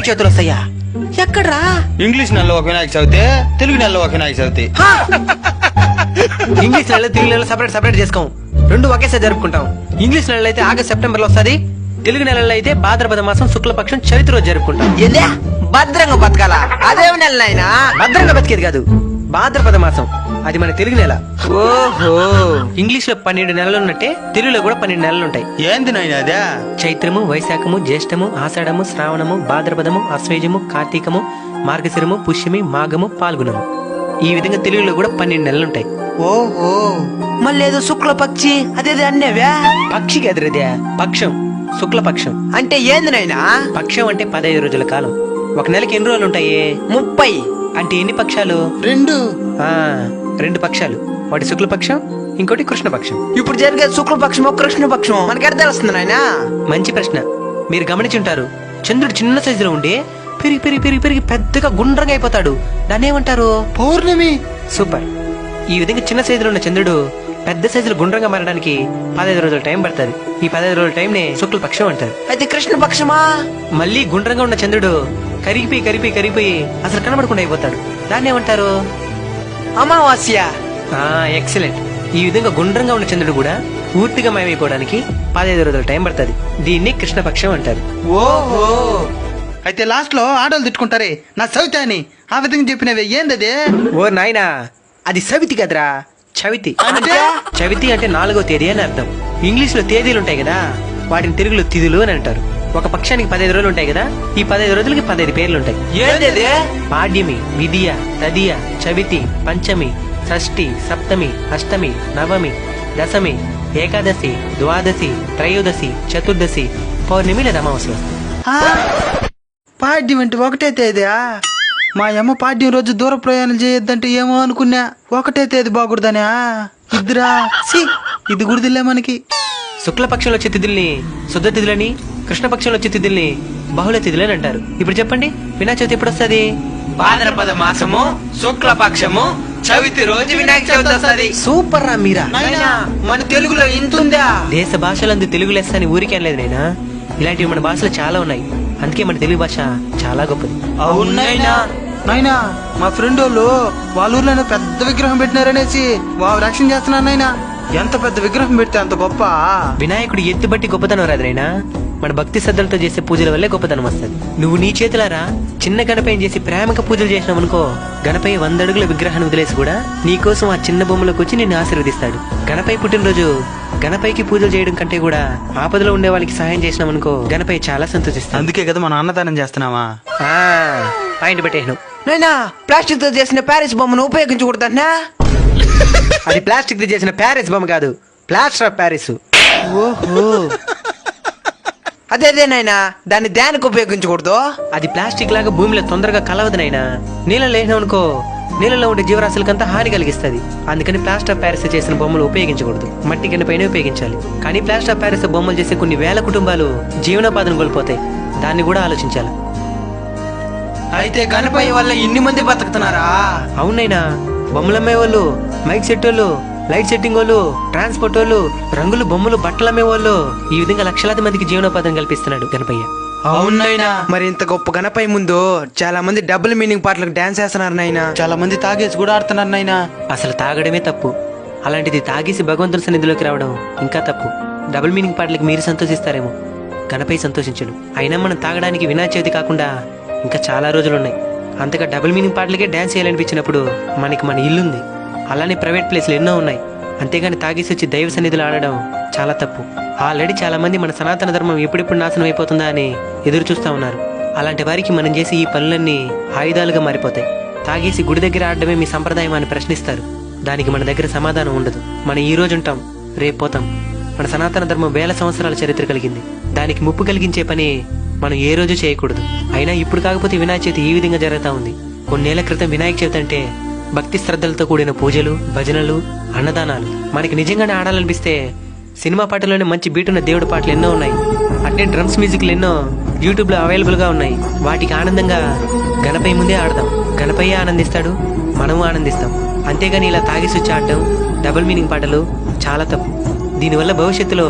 వినాయక చవితులు వస్తాయా? ఎక్కడ్రా? ఇంగ్లీష్ నెలలో ఒక వినాయక చవితి, తెలుగు నెలలో ఒక వినాయక చవితి. ఇంగ్లీష్ నెలలో తెలుగు నెలలో సపరేట్ చేసుకోం, రెండు ఒకేసారి జరుపుకుంటాం. ఇంగ్లీష్ నెలలో అయితే ఆగస్ట్ సెప్టెంబర్ లో వస్తుంది, తెలుగు నెలలో అయితే భాద్రపద మాసం శుక్లపక్షం చవితి రోజు జరుపుకుంటాం. ఏందే భద్రంగా బతకాల? అదేమి నెల నాయనా? భద్రంగా బతికేది కాదు, భాద్రపద మాసం అది మన తెలుగు నెల. ఓహో, ఇంగ్లీష్ లో 12 నెలలు ఉన్నట్టే తెలుగులో కూడా 12 నెలలు ఉంటాయి. ఏంది నాయన అదే? చైత్రము, వైశాఖము, జ్యేష్ఠము, ఆషాఢము, శ్రావణము, భాద్రపదము, అశ్వేజము, కార్తీకము, మార్గశిరము, పుష్యమి, మాఘము, పాల్గొనము. ఈ విధంగా తెలుగులో కూడా 12 నెలలు ఉంటాయి. ఓహో, మళ్ళీ ఏదో శుక్లపక్షి అదేది అన్నేవే? పక్షికి ఎదురుదే పక్షం, శుక్లపక్షం. అంటే ఏంది నాయనా? పక్షం అంటే 15 రోజుల కాలం. ఒక నెలకి ఎన్ని రోజులు ఉంటాయి? 30. అంటే ఎన్ని పక్షాలు? 2. 2 పక్షాలు. ఒకటి శుక్లపక్షం, ఇంకోటి కృష్ణపక్షం. ఇప్పుడు జరిగే శుక్లపక్షమో కృష్ణపక్షమో మనకి ఎక్కడ తెలుస్తుంది నాయనా? మంచి ప్రశ్న. మీరు గమనించుంటారు, చంద్రుడు చిన్న సైజులో ఉండి పెరిగి పెరిగి పెరిగి పెరిగి పెద్దగా గుండ్రంగా అయిపోతాడు. దాన్ని ఏమంటారు? పౌర్ణమి. సూపర్. ఈ విధంగా చిన్న సైజులో ఉన్న చంద్రుడు పెద్ద సైజులో గుండ్రంగా మారడానికి 15 రోజుల టైం పడుతుంది. ఈ 15 రోజుల టైం నే శుక్లపక్షం అంటారు. అయితే కృష్ణపక్షమా? మళ్ళీ గుండ్రంగా ఉన్న చంద్రుడు కరిగిపోయి అసలు కనబడకుండా అయిపోతాడు. దాన్ని ఏమంటారు? అమావాస్య. ఎక్సలెంట్. ఈ విధంగా గుండ్రంగా ఉన్న చంద్రుడు కూడా పూర్తిగా మాయమైపోవడానికి 15 రోజుల టైం పడుతుంది. దీన్ని కృష్ణపక్షం అంటారు. ఓహో, అయితే లాస్ట్ లో ఆటోలు తిట్టుకుంటారే నా చవితి అని, ఆ విధంగా చెప్పినవే ఏందదే? ఓ నాయనా, అది సవితి కదరా, చవితి. అంటే? చవితి అంటే 4వ తేదీ అని అర్థం. ఇంగ్లీష్ లో తేదీలు ఉంటాయి కదా, వాటిని తెలుగులో తిథులు అని అంటారు. ఒక పక్షానికి 15 రోజులు ఉంటాయి కదా, ఈ 15 రోజులకి 15 పేర్లు ఉంటాయి. ఏంది? పాడ్యమి, విధియ, తదియ, చవితి, పంచమి, షష్ఠి, సప్తమి, అష్టమి, నవమి, దశమి, ఏకాదశి, ద్వాదశి, త్రయోదశి, చతుర్దశి, పౌర్ణమి లేదా అమావాస్య. పాడ్యం అంటే ఒకటే తేదీయా? మా అమ్మ పాడ్యం రోజు దూర ప్రయాణం చేయొద్దంటే ఏమో అనుకున్నా, ఒకటే తేదీ బాగుడదనా? ఇద్దరా ఇది గుడిదిలే మనకి. శుక్లపక్షంలో వచ్చే తిథుల్ని శుద్ధ తిథులని, కృష్ణపక్షంలో వచ్చే తిథుల్ని బహుళ తిథులని అంటారు. ఇప్పుడు చెప్పండి, వినాయక చవితి ఎప్పుడు వస్తుంది? భాద్రపద మాసము శుక్లపక్షము చవితి రోజు వినాయక చవితి వస్తుంది. సూపర్ రా మీరా. నాయనా, మన తెలుగులో ఇంతుందా? దేశ భాషలందు తెలుగు లెస్స అని ఊరికే అనలేదు నైనా, ఇలాంటివి మన భాషలో చాలా ఉన్నాయి. అందుకే మన తెలుగు భాష చాలా గొప్పది. అవునైనా నాయనా, మా ఫ్రెండ్ వాళ్ళు వాళ్ళ ఊర్లో పెద్ద విగ్రహం పెట్టినారనేసి వాళ్ళు రక్షణ చేస్తున్నారు నాయనా. ఎంత పెద్ద విగ్రహం పెడితే అంత గొప్ప. వినాయకుడు ఎత్తుబట్టి గొప్పతనం రాదు నైనా, మన భక్తి శ్రద్ధలతో చేసే పూజల వల్లే గొప్పతనం వస్తుంది. నువ్వు నీ చేతులారా చిన్న గణపయ్యని చేసి ప్రేమగా పూజలు చేసినావు అనుకో, గణపయ్య 100 అడుగుల విగ్రహాన్ని వదిలేసి కూడా నీకోసం ఆ చిన్న బొమ్మలోకి వచ్చి నిన్ను ఆశీర్వదిస్తాడు. గణపయ్య పుట్టినరోజు గణపయ్యకి పూజలు చేయడం కంటే కూడా ఆపదలో ఉండే వాళ్ళకి సహాయం చేసినాం అనుకో, గణపయ్య చాలా సంతోషిస్తాడు. అందుకే కదా మనం అన్నదానం చేస్తున్నావా? పాయింట్ పెట్టేను. నాయనా, ప్లాస్టిక్ తో చేసిన ప్యారిస్ బొమ్మను ఉపయోగించకూడదన్నా? అది ప్లాస్టిక్ తో చేసిన ప్యారిస్ బొమ్మ కాదు, ప్లాస్టర్ ఆఫ్ ప్యారిస్. ఓహో, అదే నాయనా, దాన్ని దేనికి ఉపయోగించకూడదు? అది ప్లాస్టిక్ లాగా భూమిలో తొందరగా కలవదు నైనా. నీళ్ళలో వేసినాం అనుకో, నీళ్ళలో ఉండే జీవరాశులకంతా హాని కలిగిస్తుంది. అందుకని ప్లాస్టర్ ఆఫ్ ప్యారిస్ చేసిన బొమ్మలు ఉపయోగించకూడదు, మట్టి గణపైనే ఉపయోగించాలి. కానీ ప్లాస్టర్ ఆఫ్ ప్యారిస్ బొమ్మలు చేసే కొన్ని వేల కుటుంబాలు జీవనోపాధిని కోల్పోతాయి. దాన్ని కూడా ఆలోచించాలి. అయితే గణపయ్య వల్ల ఇన్ని మంది బతుకుతున్నారా? అవునైనా, బొమ్మలమ్మే వాళ్ళు, మైక్ సెట్ వాళ్ళు, లైట్ సెట్టింగ్ వాళ్ళు, ట్రాన్స్పోర్ట్ వాళ్ళు, రంగులు బొమ్మలు బట్టలు అమ్మే వాళ్ళు, ఈ విధంగా లక్షలాది మందికి జీవనోపాధిని కల్పిస్తున్నాడు గణపయ్య. అవునైనా, మరి ఇంత గొప్ప గణపయ్య ముందు చాలా మంది డబుల్ మీనింగ్ పాటలకు డాన్స్ చేస్తున్నారు నాయనా. చాలా మంది తాగేసి కూడా ఆడుతున్నారు నాయనా. అసలు తాగడమే తప్పు, అలాంటిది తాగేసి భగవంతుని సన్నిధిలోకి రావడం ఇంకా తప్పు. డబుల్ మీనింగ్ పాటలకు మీరు సంతోషిస్తారేమో, గణపయ్య సంతోషించడు. అయినా మనం తాగడానికి వినాయక చవితి కాకుండా ఇంకా చాలా రోజులున్నాయి. అంతగా డబుల్ మీనింగ్ పాటలకే డాన్స్ చేయాలనిపించినప్పుడు మనకి మన ఇల్లుంది, అలానే ప్రైవేట్ ప్లేస్లు ఎన్నో ఉన్నాయి. అంతేగాని తాగేసి వచ్చి దైవ సన్నిధిలో ఆడడం చాలా తప్పు. ఆల్రెడీ చాలా మంది మన సనాతన ధర్మం ఎప్పుడెప్పుడు నాశనం అయిపోతుందా అని ఎదురు చూస్తా ఉన్నారు. అలాంటి వారికి మనం చేసి ఈ పనులన్నీ ఆయుధాలుగా మారిపోతాయి. తాగేసి గుడి దగ్గర ఆడడమే మీ సంప్రదాయం అని ప్రశ్నిస్తారు. దానికి మన దగ్గర సమాధానం ఉండదు. మనం ఈ రోజు ఉంటాం, రేపు పోతాం. మన సనాతన ధర్మం వేల సంవత్సరాల చరిత్ర కలిగింది. దానికి ముప్పు కలిగించే పని మనం ఏ రోజు చేయకూడదు. అయినా ఇప్పుడు కాకపోతే వినాయక చవితి ఈ విధంగా జరుగుతూ ఉంది. కొన్నేళ్ల క్రితం వినాయక చవితి అంటే భక్తి శ్రద్ధలతో కూడిన పూజలు, భజనలు, అన్నదానాలు. మనకి నిజంగానే ఆడాలనిపిస్తే సినిమా పాటలోనే మంచి బీటున్న దేవుడి పాటలు ఎన్నో ఉన్నాయి. అట్లే డ్రమ్స్ మ్యూజిక్లు ఎన్నో యూట్యూబ్లో అవైలబుల్గా ఉన్నాయి. వాటికి ఆనందంగా గణపయ్య ముందే ఆడదాం. గణపయ్య ఆనందిస్తాడు, మనము ఆనందిస్తాం. అంతేగాని ఇలా తాగేసి వచ్చి ఆడటం, డబుల్ మీనింగ్ పాటలు చాలా తప్పు. దీనివల్ల భవిష్యత్తులో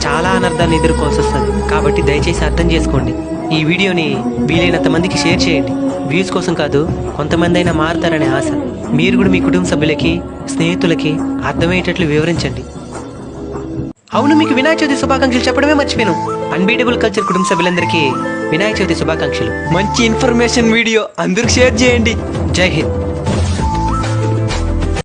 చాలా అనర్థాన్ని ఎదుర్కోవాల్సి వస్తుంది. కాబట్టి దయచేసి అర్థం చేసుకోండి. ఈ వీడియోని వీలైనంత మందికి షేర్ చేయండి. వ్యూస్ కోసం కాదు, కొంతమంది అయినా మారుతారనే ఆశ. మీరు కూడా మీ కుటుంబ సభ్యులకి, స్నేహితులకి అర్థమయ్యేటట్లు వివరించండి. అవును, మీకు వినాయక చవితి శుభాకాంక్షలు చెప్పడమే మర్చిపోయాను. అన్బీటబుల్ కల్చర్ కుటుంబ సభ్యులందరికీ వినాయక చవితి శుభాకాంక్షలు. మంచి ఇన్ఫర్మేషన్ వీడియో అందరికి షేర్ చేయండి. జై హింద్.